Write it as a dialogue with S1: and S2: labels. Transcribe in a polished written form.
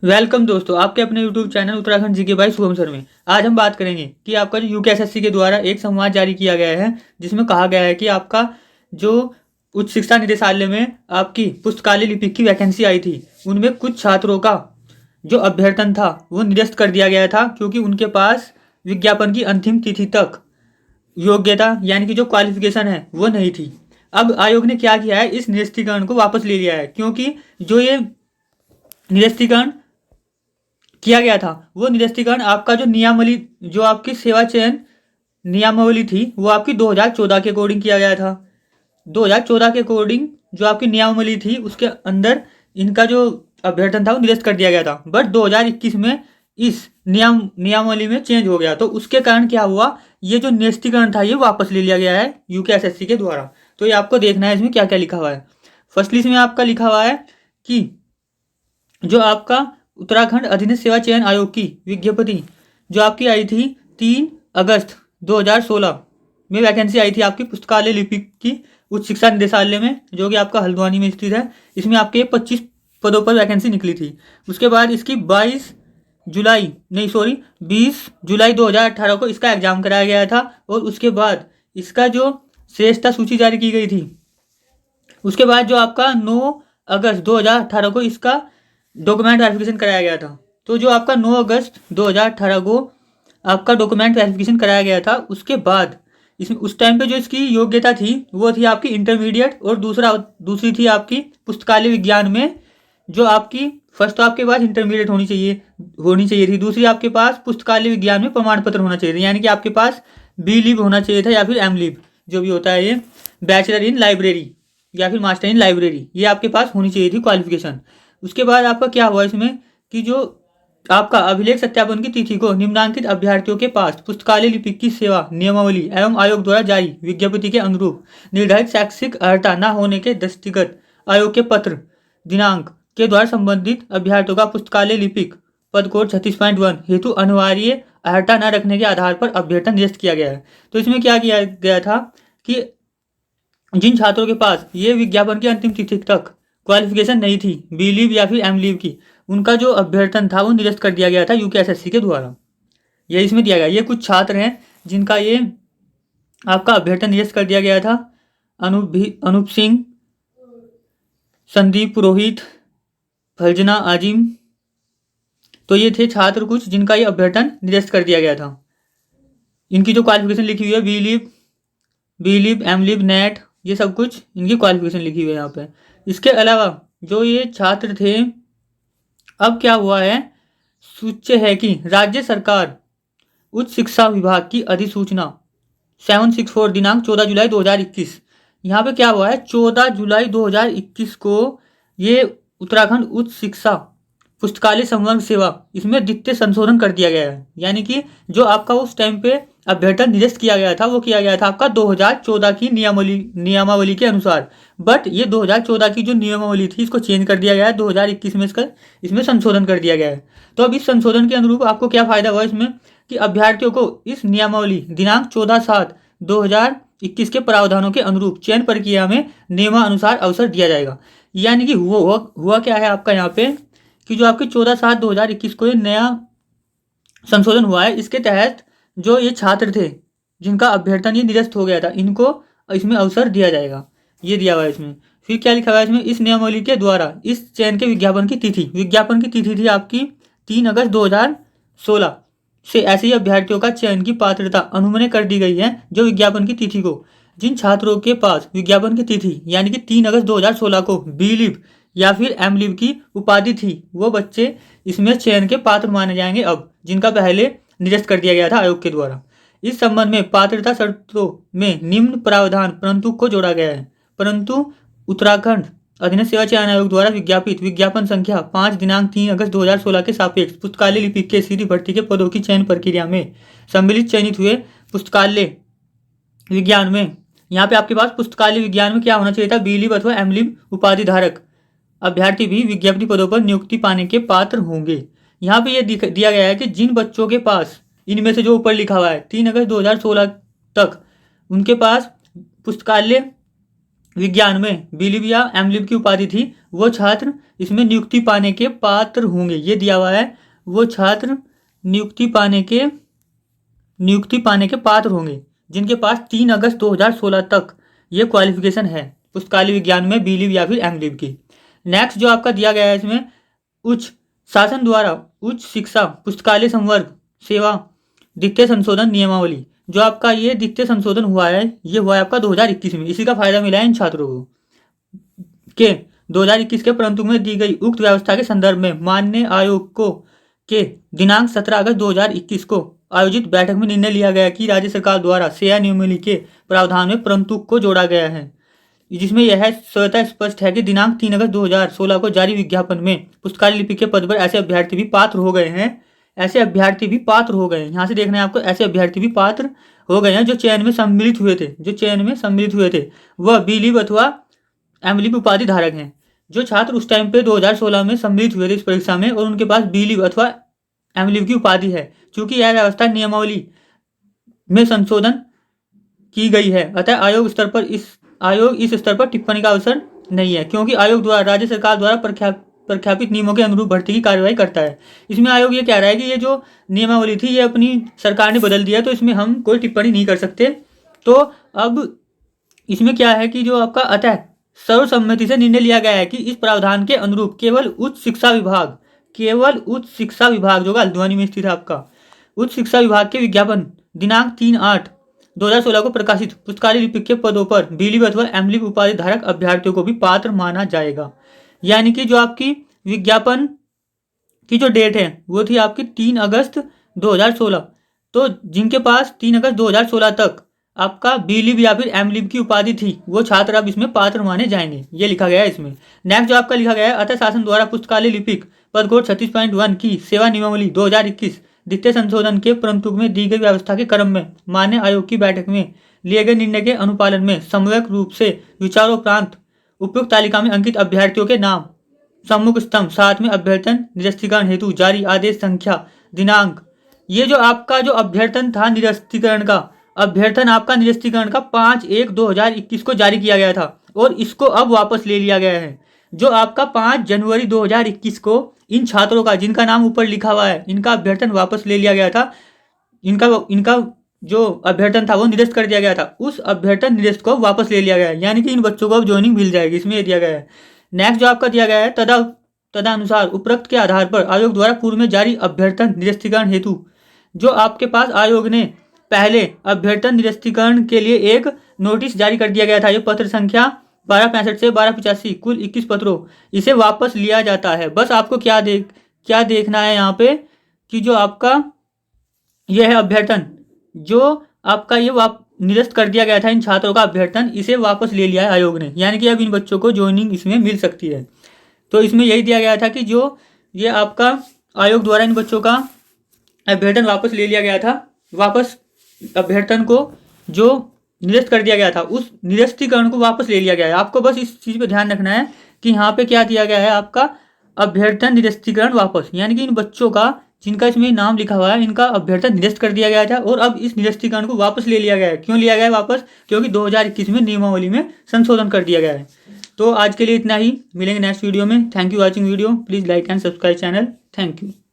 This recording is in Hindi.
S1: वेलकम दोस्तों, आपके अपने YouTube channel Uttarakhand GK by Shubham sir में। आज हम बात करेंगे कि आपका जो यूकेएसएससी के द्वारा एक संवाद जारी किया गया है, जिसमें कहा गया है कि आपका जो उच्च शिक्षा निदेशालय में आपकी पुस्तकालय लिपिक की वैकेंसी आई थी, उनमें कुछ छात्रों का जो अभ्यर्थन था वो निरस्त कर दिया गया था, क्योंकि उनके पास विज्ञापन की अंतिम तिथि तक योग्यता यानी कि जो क्वालिफिकेशन है वो नहीं थी। अब आयोग ने क्या किया है, इस निरस्तीकरण को वापस ले लिया है, क्योंकि जो ये निरस्तीकरण किया गया था वो निरस्तीकरण आपका जो नियमावली, जो आपकी सेवा चयन नियमावली थी, वो आपकी 2014 के अकॉर्डिंग किया गया था। 2014 के अकॉर्डिंग जो आपकी नियमावली थी उसके अंदर इनका जो अभ्यर्थन था वो निरस्त कर दिया गया था, बट 2021 में इस नियमावली में चेंज हो गया। तो उसके कारण क्या हुआ, ये जो निरस्तीकरण था ये वापस ले लिया गया है यूकेएसएससी के द्वारा। तो ये आपको देखना है इसमें क्या क्या लिखा हुआ है। फर्स्टली इसमें आपका लिखा हुआ है कि जो आपका उत्तराखंड अधीनस्थ सेवा चयन आयोग की विज्ञप्ति जो आपकी आई थी 3 अगस्त 2016 में वैकेंसी आई थी आपकी पुस्तकालय लिपिक की उच्च शिक्षा निदेशालय में, जो कि आपका हल्द्वानी में स्थित है। इसमें आपके 25 पदों पर वैकेंसी निकली थी। उसके बाद इसकी 20 जुलाई 2018 को इसका एग्जाम कराया गया था, और उसके बाद इसका जो श्रेष्ठता सूची जारी की गई थी। उसके बाद जो आपका 9 अगस्त 2018 को इसका डॉक्यूमेंट वेरिफिकेशन कराया गया था। तो जो आपका 9 अगस्त 2018 को आपका डॉक्यूमेंट वेरिफिकेशन कराया गया था, उसके बाद इसमें उस टाइम पे जो इसकी योग्यता थी वो थी आपकी इंटरमीडिएट, और दूसरी थी आपकी पुस्तकालय विज्ञान में जो आपकी फर्स्ट तो आपके पास इंटरमीडिएट होनी चाहिए थी। दूसरी आपके पास पुस्तकालय विज्ञान में प्रमाण पत्र होना चाहिए था, यानी कि आपके पास बी लीव होना चाहिए था या फिर एम लीव जो भी होता है, ये बैचलर इन लाइब्रेरी या फिर मास्टर इन लाइब्रेरी, ये आपके पास होनी चाहिए थी क्वालिफिकेशन। उसके बाद आपका क्या हुआ इसमें कि जो आपका अभिलेख सत्यापन की तिथि को निम्नांकित अभ्यर्थियों के पास पुस्तकालय लिपिक की सेवा नियमावली एवं आयोग द्वारा जारी विज्ञप्ति के अनुरूप निर्धारित शैक्षिक अर्हता न होने के दृष्टिगत आयोग के पत्र दिनांक के द्वारा संबंधित अभ्यर्थियों का पुस्तकालय लिपिक पद कोड 36.1 हेतु अनिवार्य अर्हता न रखने के आधार पर अभ्यर्थन निरस्त किया गया है। तो इसमें क्या किया गया था कि जिन छात्रों के पास ये विज्ञापन की अंतिम तिथि तक क्वालिफिकेशन नहीं थी, बी लीव या फिर एम लीव की, उनका जो अभ्यर्थन था वो निरस्त कर दिया गया था यूकेएसएससी के द्वारा। ये इसमें दिया गया, ये कुछ छात्र हैं जिनका ये आपका अभ्यर्थन निरस्त कर दिया गया था। अनूप सिंह, संदीप पुरोहित, फर्जना आजिम। तो ये थे छात्र कुछ जिनका ये अभ्यर्थन निरस्त कर दिया गया था। इनकी जो क्वालिफिकेशन लिखी हुई है B lib M lib NET, ये सब कुछ इनकी क्वालिफिकेशन लिखी हुई है यहाँ पे। इसके अलावा जो ये छात्र थे, अब क्या हुआ है, सूच्य है कि राज्य सरकार उच्च शिक्षा विभाग की अधिसूचना 764 दिनांक 14 जुलाई 2021, यहाँ पे क्या हुआ है 14 जुलाई 2021 को ये उत्तराखंड उच्च शिक्षा पुस्तकालय संवर्ग सेवा इसमें द्वितीय संशोधन कर दिया गया है। यानी कि जो आपका उस टाइम पे अभ्यर्थन निरस्त किया गया था वो किया गया था आपका 2014 की नियमावली के अनुसार, बट ये 2014 की जो नियमावली थी इसको चेंज कर दिया गया है 2021 में, इसमें संशोधन कर दिया गया है। तो अब इस संशोधन के अनुरूप आपको क्या फायदा हुआ इसमें कि अभ्यर्थियों को इस नियमावली दिनांक 14/7/2021 के प्रावधानों के अनुरूप चयन प्रक्रिया में नियमानुसार अवसर दिया जाएगा। यानी कि हुआ क्या है आपका यहाँ पे कि जो आपके 14/7/2021 को ये नया संशोधन हुआ है, इसके तहत जो ये छात्र थे जिनका अभ्यर्थन ये निरस्त हो गया था, इनको इसमें अवसर दिया जाएगा, ये दिया हुआ है इसमें। फिर क्या लिखा हुआ है इसमें, इस नियमावली के द्वारा इस चयन के विज्ञापन की तिथि थी आपकी 3 अगस्त 2016 से ऐसे ही अभ्यर्थियों का चयन की पात्रता अनुमन्य कर दी गई है जो विज्ञापन की तिथि को जिन छात्रों के पास विज्ञापन की तिथि यानी कि 3 अगस्त 2016 को बी लीव या फिर एम लीव की उपाधि थी, वो बच्चे इसमें चयन के पात्र माने जाएंगे अब, जिनका पहले निरस्त कर दिया गया था आयोग के द्वारा। इस संबंध में पात्रता शर्तों में निम्न प्रावधान परंतु को जोड़ा गया है। परंतु उत्तराखंड अधीनस्थ सेवा चयन आयोग द्वारा विज्ञापित विज्ञापन संख्या 5 दिनांक 3 अगस्त 2016 के सापेक्ष पुस्तकालय लिपिक के सीधी भर्ती के पदों की चयन प्रक्रिया में सम्मिलित चयनित हुए पुस्तकालय विज्ञान में, यहाँ पे आपके पास पुस्तकालय विज्ञान में क्या होना चाहिए था, बी लीव अथवा एम लीव उपाधि धारक अभ्यर्थी भी विज्ञप्ति पदों पर नियुक्ति पाने के पात्र होंगे। यहाँ पे ये दिया गया है कि जिन बच्चों के पास इनमें से जो ऊपर लिखा हुआ है 3 अगस्त 2016 तक उनके पास पुस्तकालय विज्ञान में बीलिब या एमलिब की उपाधि थी, वो छात्र इसमें नियुक्ति पाने के पात्र होंगे। ये दिया हुआ है, वो छात्र नियुक्ति पाने के पात्र होंगे जिनके पास 3 अगस्त 2016 तक ये क्वालिफिकेशन है पुस्तकालय विज्ञान में बीलिब या फिर एमलिब की। नेक्स्ट जो आपका दिया गया है इसमें उच्च शासन द्वारा उच्च शिक्षा पुस्तकालय संवर्ग सेवा द्वितीय संशोधन नियमावली। जो आपका ये द्वितीय संशोधन हुआ है, ये हुआ है आपका 2021 में। इसी का फायदा मिला है इन छात्रों को के 2021 के परंतु में दी गई उक्त व्यवस्था के संदर्भ में माननीय आयोग को के दिनांक 17 अगस्त 2021 को आयोजित बैठक में निर्णय लिया गया कि राज्य सरकार द्वारा सेवा नियमावली के प्रावधान में परंतु को जोड़ा गया है, जिसमें यह स्वतः स्पष्ट है कि दिनांक 3 अगस्त 2016 को जारी विज्ञापन में पुस्तकालय लिपिक के पद पर ऐसे अभ्यर्थी भी पात्र हो गए हैं। यहाँ से देखना है आपको, ऐसे अभ्यर्थी भी पात्र हो गए हैं जो चयन में सम्मिलित हुए थे वह बीलिब अथवा एमलिब उपाधि धारक हैं। जो छात्र उस टाइम पे 2016 में सम्मिलित हुए थे इस परीक्षा में और उनके पास बीलिब अथवा एमलिब की उपाधि है, चूंकि यह व्यवस्था नियमावली में संशोधन की गई है, अतः आयोग इस स्तर पर टिप्पणी का अवसर नहीं है, क्योंकि आयोग द्वारा राज्य सरकार द्वारा प्रख्यापित नियमों के अनुरूप भर्ती की कार्यवाही करता है। इसमें आयोग ये कह रहा है कि ये जो नियमावली थी ये अपनी सरकार ने बदल दिया, तो इसमें हम कोई टिप्पणी नहीं कर सकते। तो अब इसमें क्या है कि जो आपका अतः सर्वसम्मति से निर्णय लिया गया है कि इस प्रावधान के अनुरूप केवल उच्च शिक्षा विभाग जो हल्द्वानी में स्थित है आपका उच्च शिक्षा विभाग के विज्ञापन दिनांक 3/8/2016 को प्रकाशित पुस्तकालय लिपिक के पदों पर बीलिब अथवा एमलिब उपाधि धारक अभ्यर्थियों को भी पात्र माना जाएगा। यानी कि जो आपकी विज्ञापन की जो डेट है वो थी आपकी 3 अगस्त 2016, तो जिनके पास 3 अगस्त 2016 तक आपका बीलिब या फिर एमलिब की उपाधि थी वो छात्र अब इसमें पात्र माने जाएंगे, ये लिखा गया है इसमें। नेक्स्ट जो आपका लिखा गया है, अतः शासन द्वारा पुस्तकालय लिपिक पद कोड 36.1 की सेवा नियमावली 2021 द्वितीय संशोधन के परंतु में दी गई व्यवस्था के क्रम में मान्य आयोग की बैठक में लिए गए निर्णय के अनुपालन में समन्वयक रूप से विचारोपरांत उपयुक्त तालिका में अंकित अभ्यर्थियों के नाम सम्मुख स्तंभ साथ में अभ्यर्थन निरस्तीकरण हेतु जारी आदेश संख्या दिनांक। ये जो आपका जो अभ्यर्थन था अभ्यर्थन आपका निरस्तीकरण का 5/1/2021 को जारी किया गया था और इसको अब वापस ले लिया गया है। जो आपका 5 जनवरी 2021 को इन छात्रों का जिनका नाम ऊपर लिखा हुआ है इनका अभ्यर्थन वापस ले लिया गया था। इनका जो अभ्यर्थन था वो निरस्त कर दिया गया था, उस अभ्यर्थन निरस्त को वापस ले लिया गया है, यानी कि इन बच्चों को अब ज्वाइनिंग मिल जाएगी, इसमें दिया गया है। नेक्स्ट जो आपका दिया गया है, तदनुसार उपरोक्त के आधार पर आयोग द्वारा पूर्व में जारी अभ्यर्थन निरस्तीकरण हेतु जो आपके पास आयोग ने पहले अभ्यर्थन निरस्तीकरण के लिए एक नोटिस जारी कर दिया गया था, ये पत्र संख्या 1265 से 1285 कुल 21 पत्रों, इसे वापस लिया जाता है। बस आपको क्या देखना है यहाँ पे कि जो आपका यह है अभ्यर्थन जो आपका ये निरस्त कर दिया गया था इन छात्रों का अभ्यर्थन, इसे वापस ले लिया है आयोग ने, यानी कि अब इन बच्चों को ज्वाइनिंग इसमें मिल सकती है। तो इसमें यही दिया गया था कि जो ये आपका आयोग द्वारा इन बच्चों का अभ्यर्थन वापस ले लिया गया था, वापस अभ्यर्थन को जो निरस्त कर दिया गया था उस निरस्तीकरण को वापस ले लिया गया है। आपको बस इस चीज़ पे ध्यान रखना है कि यहाँ पे क्या दिया गया है आपका अभ्यर्थन निरस्तीकरण वापस, यानी कि इन बच्चों का जिनका इसमें नाम लिखा हुआ है इनका अभ्यर्थन निरस्त कर दिया गया था और अब इस निरस्तीकरण को वापस ले लिया गया है। क्यों लिया गया है वापस? क्योंकि 2021 में नियमावली में संशोधन कर दिया गया है। तो आज के लिए इतना ही, मिलेंगे नेक्स्ट वीडियो में। Thank you watching video, please like and subscribe channel. Thank you.